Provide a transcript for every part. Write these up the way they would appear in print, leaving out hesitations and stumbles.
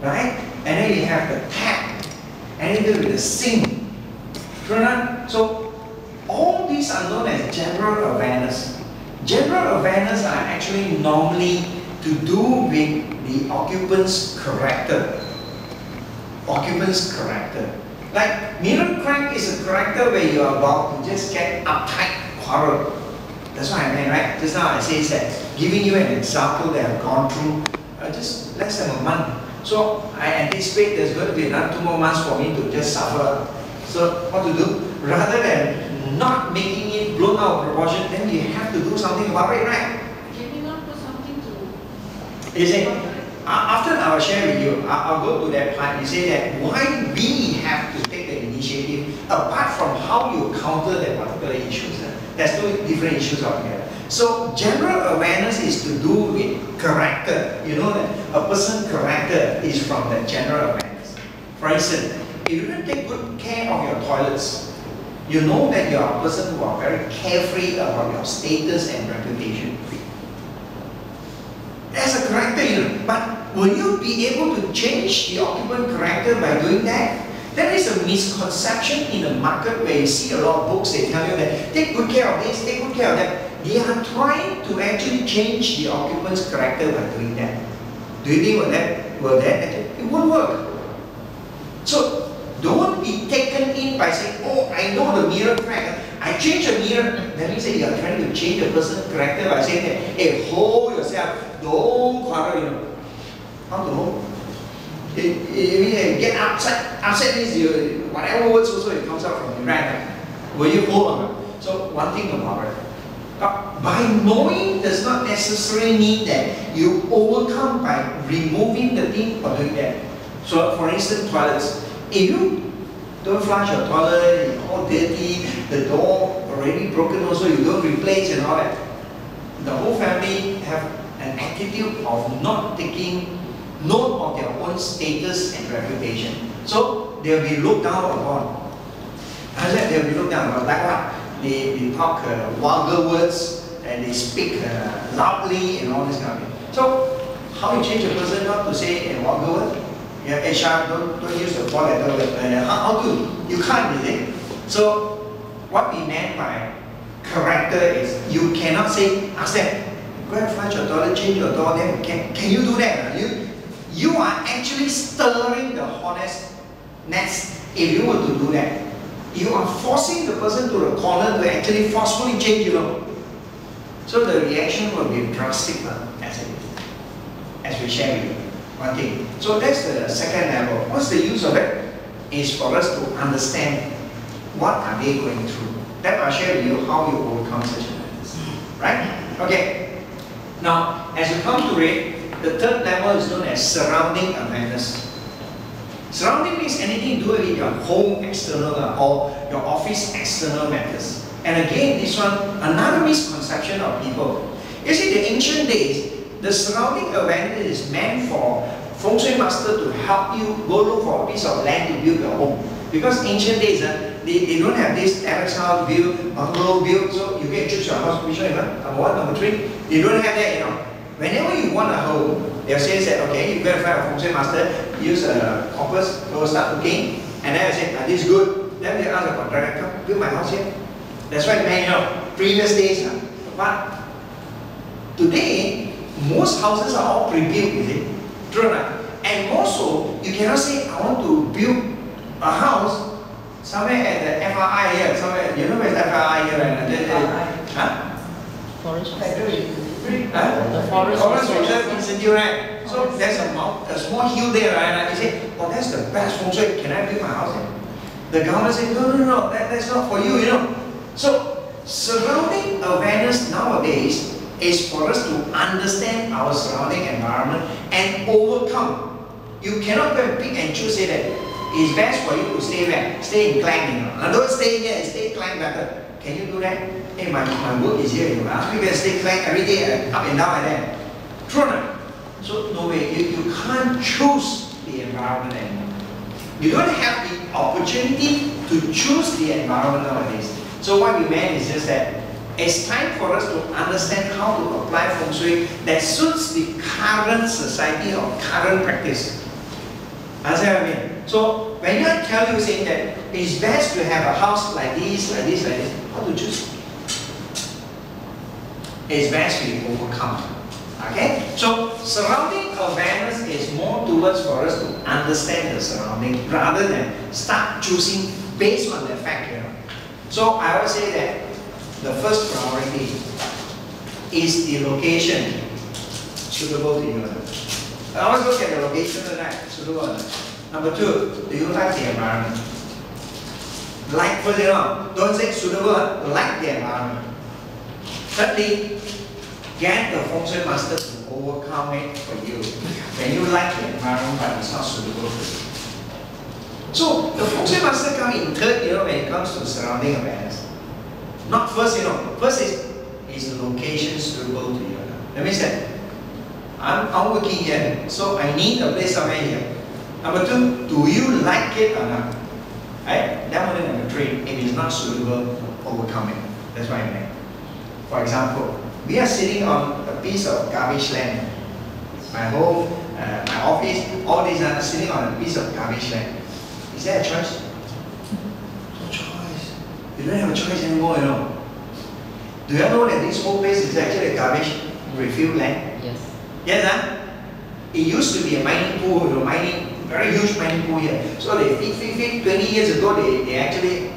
right? And then you have the tap, and then with the sink. So all these are known as general awareness. General awareness are actually normally to do with the occupant's character. Occupant's character. Like mirror crack is a character where you are about to just get uptight, quarrel. That's what I meant, right? Just now I say that, giving you an example that I've gone through just less than a month. So I anticipate there's going to be another 2 more months for me to just suffer. So what to do? Rather than not making it blown out of proportion, then you have to do something about it, right? Giving up for something to... You say, after I will share with you, I'll go to that part. You say that why we have to take the initiative, apart from how you counter that particular issues. There's 2 different issues altogether. So general awareness is to do with character. You know that a person's character is from the general awareness. For instance, if you don't take good care of your toilets, you know that you are a person who are very carefree about your status and reputation. That's a character, you know. But will you be able to change the occupant character by doing that? There is a misconception in the market where you see a lot of books, they tell you that take good care of this, take good care of that. They are trying to actually change the occupant's character by doing that. Do you think will that it won't work? So don't be taken in by saying, oh, I know the mirror crack, I change the mirror. That means that you are trying to change a person's character by saying that, hey, hold yourself, don't quarrel, you know. How to hold? If you get upset means you, whatever words also it comes out from you, right? Will you hold on? So one thing about it, by knowing does not necessarily mean that you overcome by removing the thing or doing that. So for instance, toilets. If you don't flush your toilet, it's all dirty, the door already broken also, you don't replace and all that, the whole family have an attitude of not taking note of their own status and reputation. So they'll be looked down upon. I said they'll be looked down upon. Like what? They talk vulgar words and they speak loudly and all this kind of thing. So how you change a person not to say a vulgar word? Yeah, HR, don't use the 4-letter word. How do you can't, is it? So what we meant by character is you cannot say, ask them, go and flush your toilet, change your door, then can you do that? You are actually stirring the hornet's nest if you were to do that. You are forcing the person to the corner to actually forcefully change, you know. So the reaction will be drastic as it is, as we share with you. One thing. So that's the second level. What's the use of it? Is for us to understand what are they going through. Then I'll share with you how you overcome such events. Right? Okay. Now, as you come to it, the third level is known as surrounding awareness. Surrounding means anything to do with your home external or your office external matters. And again, this one, another misconception of people. You see, the ancient days, the surrounding awareness is meant for feng shui master to help you go look for a piece of land to build your home. Because ancient days, they don't have this terrace house build, bungalow build, so you can choose your house. Which one? Number 1, number 3. They don't have that, you know. Whenever you want a home, they'll say that, okay, you go and find a feng shui master, use a compass, go start looking, and then I say, are this good? Then they ask the contractor, come build my house here. That's why, man, you know, previous days. But today, most houses are all pre-built, is it? True or not? And also, you cannot say, I want to build a house somewhere at the FRI here, somewhere, you know where's FRI here, right? Huh? Forest Factory. The forest institute, right? So there's a small hill there, right? And you say, oh, that's the best feng shui, can I build my house here? The government says, no, that's not for you, you know. So, surrounding awareness nowadays is for us to understand our surrounding environment and overcome. You cannot go and pick and choose, say that it's best for you to stay where? Stay in Klang, you know. Now don't stay here, stay Klang better. Can you do that? Hey, my work is here, you ask me to stay Klang every day, up and down like that. True or not? So no way, you can't choose the environment anymore. You don't have the opportunity to choose the environment nowadays. So what we meant is just that it's time for us to understand how to apply feng shui that suits the current society or current practice. Understand what I mean? So when I tell you saying that it's best to have a house like this, like this, like this, how to choose? It's best to overcome. Okay? So surrounding awareness is more towards for us to understand the surrounding rather than start choosing based on the fact. So I would say that the first priority is the location suitable to you. I always look at the location, right? Suitable. Number two, do you like the environment? Like, first, don't say suitable, like the environment. Thirdly, get the feng shui master to overcome it for you. When you like the environment, but it's not suitable for you. So the feng shui master comes in third, when it comes to surrounding awareness. Not first, First is the location suitable to you. That means that I'm working here, so I need a place somewhere here. Number two, do you like it or not? Right? That one number three, if it's not suitable, overcome it. That's what I mean. For example, we are sitting on a piece of garbage land. My home, my office, all these are sitting on a piece of garbage land. Is there a choice? No choice. You don't have a choice anymore, Do you know that this whole place is actually a garbage refill land? Yes. Yes, huh? It used to be a mining pool, very huge mining pool here. So they feed 20 years ago, they actually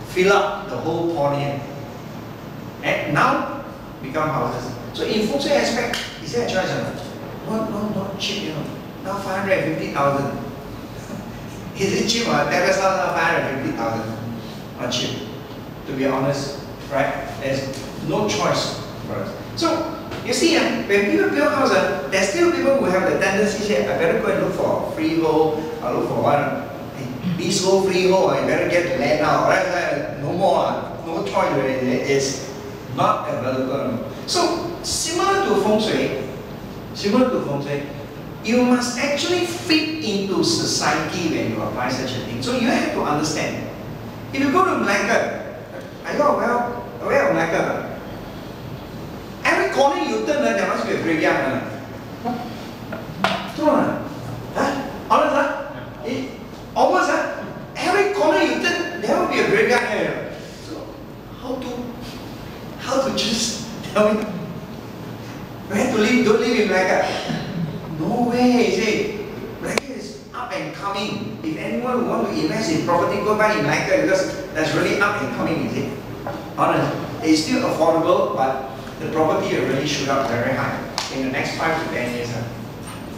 fill up the whole pond here. And now, become houses. So in feng shui aspect, is there a choice or not? Not cheap, Now 550,000. Is it cheap or terrace house now 550,000? Not cheap. To be honest, right? There's no choice for us. So you see, when people build houses, there's still people who have the tendency to say, I better go and look for a freehold, or look for one leasehold, freehold, or I better get the land now, right? No more, no choice already. It's not available. So similar to feng shui, you must actually fit into society when you apply such a thing. So you have to understand. If you go to Malacca, are you aware of Malacca? Every corner you turn, there must be a graveyard. True or not? Honest, almost, every corner you turn, there will be a graveyard here. So how to just tell me where to live? Don't live in Malacca. No way, see. Malacca is up and coming. If anyone who wants to invest in property, go buy in Malacca because that's really up and coming, is it? Honest, it's still affordable, but the property will really shoot up very high in the next 5 to 10 years.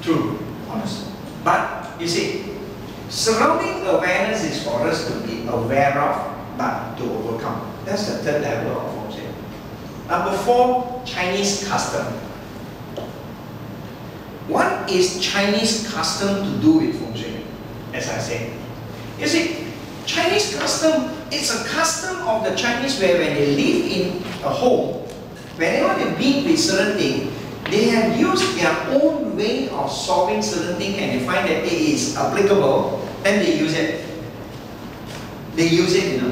True, honest. But you see, surrounding awareness is for us to be aware of, but to overcome. That's the third level of feng shui. Number 4, Chinese custom. What is Chinese custom to do with feng shui? As I said, you see, Chinese custom is a custom of the Chinese where when they live in a home, whenever they meet with certain things, they have used their own way of solving certain things and they find that it is applicable, then they use it. They use it,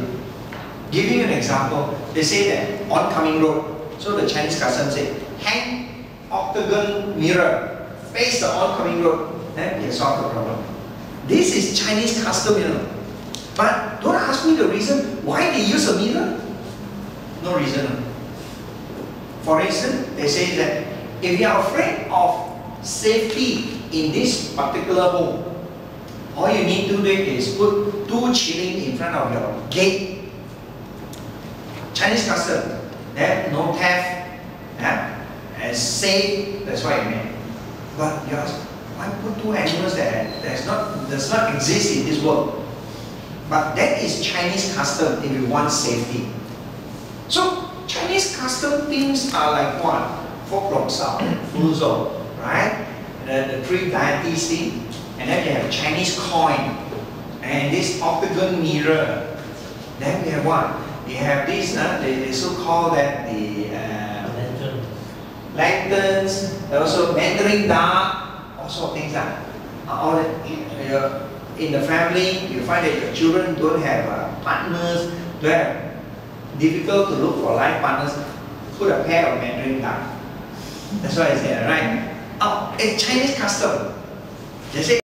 Give you an example, they say that oncoming road, so the Chinese custom say, hang octagon mirror, face the oncoming road, then you solve the problem. This is Chinese custom, But don't ask me the reason why they use a mirror. No reason. For instance, they say that if you are afraid of safety in this particular home, all you need to do is put 2 shilling in front of your gate. Chinese custom, no theft, and safe, that's what I mean. But you ask, why put 2 animals that does not exist in this world? But that is Chinese custom if you want safety. So Chinese custom things are like what? Folklore sound, Fuzhou, right? The 3 deities thing. And then we have Chinese coin. And this octagon mirror. Then we have what? We have this, they so-called that the lanterns, also Mandarin duck, all sorts of things. In the family, you find that your children don't have partners, don't have difficult to look for life partners, put a pair of Mandarin duck. That's what I said, right? Oh, it's Chinese custom. They say